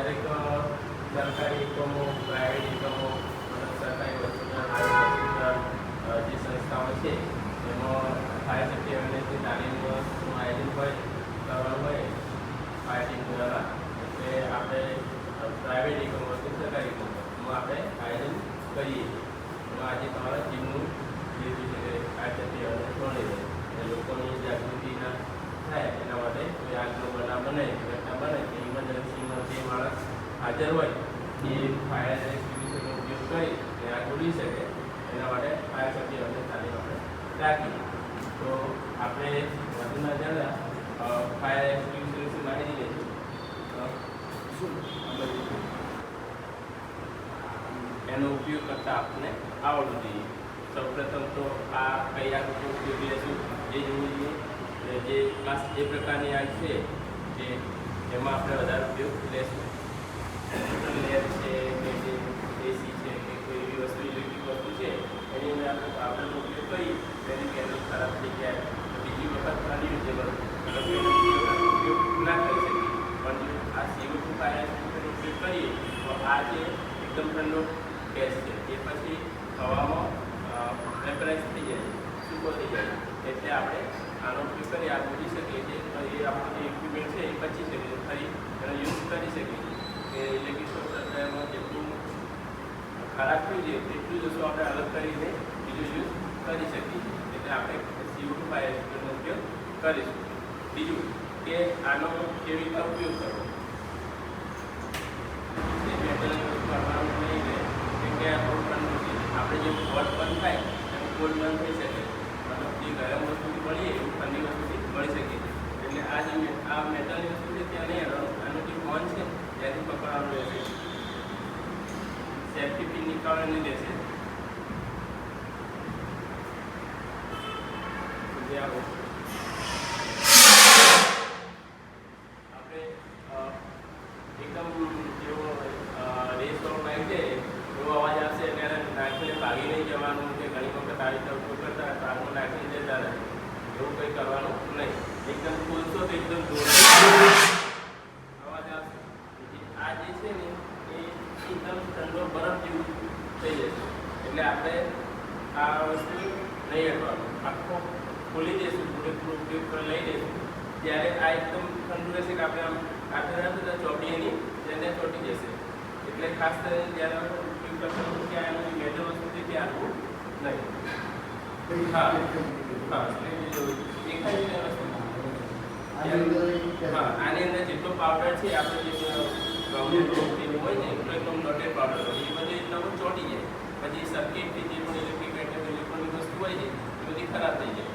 દરેક સરકારી એકમો, પ્રાઇવેટ એકમો, સરકારી હોસ્પિટલ, જે સંસ્થાઓ છે એમાં ફાયર સેફ્ટી અવેરનેસની તાલીમનું આયોજન હોય કરવાનું હોય ફાયર ટીમ દ્વારા, એટલે આપણે પ્રાઇવેટ એકમો કે સરકારી એકમોમાં આપણે આયોજન કરીએ. એમાં આજે તમારા ટીમનું લીધું છે કે ફાયર સેફ્ટી અવેરનેસ મળી રહે અને લોકોની જાગૃતિ ના થાય એના માટે કોઈ આગનો બનાવ બને, ઘટના બને કે ઇમરજન્સીમાં જે માણસ હાજર હોય એ ફાયર એક્સટિંગ્વિશરનો ઉપયોગ કરી અને આગ ઉડી શકે એના માટે ફાયર સેફ્ટી અવેરનેસ તાલીમ આપણે રાખીએ. તો આપણે વધુના જાણવા ફાયર એક્સટિંગ્વિશર વિશે માહિતી લઈશું. એનો ઉપયોગ કરતાં આપણને આવડવું જોઈએ. સૌપ્રથમ તો આ કઈ આગ ઉપયોગી લેશું એ જોવું જોઈએ. જે પ્રકારની આગ છે કે એમાં આપણે વધારે ઉપયોગ લેશું. લેબ છે કે જે એસી છે કે કોઈ એવી વસ્તુ ઇલેક્ટ્રિક વસ્તુ છે એની અંદર આપણે ઉપયોગ કરીએ તેની કેબલ ખરાબ થઈ જાય બીજી વખત અનયુઝેબલ ઉપયોગ ના કરી શકીએ. પણ જો આ CO2 ફાયર એક્સટિંગ્વિશરનો ઉપયોગ કરીએ તો આ જે એકદમ ઠંડો ગેસ છે એ પછી હવામાં વેપરાઇઝ થઈ જાય, સૂકો થઈ જાય. એટલે આપણે આનો ઉપયોગ કરી આ બુજી શકીએ છીએ. તો એ આપણું જે ઇક્વિપમેન્ટ છે એ બચી શકે, ફરી એનો યુઝ કરી શકીએ. કે ઇલેક્ટ્રિક એમાં જેટલું ખરાબ થયું છે એટલું જ વસ્તુ આપણે અલગ કરીને બીજું યુઝ કરી શકીએ. એટલે આપણે CO2 ફાયર એક્સટિંગ્વિશરનો ઉપયોગ કરીશું. બીજું કે આનો કેવી રીતે ઉપયોગ કરવો, એ મેટલની વસ્તુ કરવાનું નહીં રહે કેમ કે આ થોડું ઠંડુ છે. આપણે જે વોટ બંધ થાય એમ કોલ્ડ બંધ થઈ શકે, મતલબ જે ગરમ વસ્તુથી મળીએ એવું ઠંડી વસ્તુથી મળી શકે. એટલે આ મેટલની વસ્તુ છે ત્યાં નહીં હલવાનું, આનું જે ફોન છે ત્યાંથી પકડવાનું રહેશે. સેફ્ટી પિન નીકાળવાની રહેશે. આપણે એકદમ જેવો રેસ વાળો બાઇક છે એવો અવાજ આવશે એટલે એને નાખીને ભાગી નહીં જવાનું કે ઘણી વખત આવી રીતે ઉપયોગ કરતા ભાગમાં નાખીને જતા રહે એવું કંઈ કરવાનું નહીં. એકદમ ખોલશો તો એકદમ અવાજ આવશે. આ જે છે ને એ એકદમ ઠંડો બરફ જેવું થઈ જશે. એટલે આપણે આ વસ્તુ નહીં હટવાનું, આખો ખોલી દઈશું, પૂરેપૂરો ઉપયોગ લઈ દઈશું. ત્યારે આ એકદમ ઠંડુ રહેશે કે આપણે આમ કાપી રાખીશું તો ચોટી એની તેને ચોટી જશે. એટલે ખાસ કરીને જ્યારે ઉપયોગ કરતા કે એનું મેટલ વસ્તુ છે તે આપવું નહીં. હા હા દેખાય વસ્તુ. હા આની અંદર જેટલો પાવડર છે આપણે જે ઘઉંનું હોય ને એટલો એકદમ ડોટેડ પાવડર હોય એ બધી એકદમ ચોટી જાય. પછી સર્કિટથી જે પણ ઇલેક્ટ્રિક ઇલેક્ટ્રોનિક વસ્તુ હોય છે એ બધી ખરાબ થઈ જાય.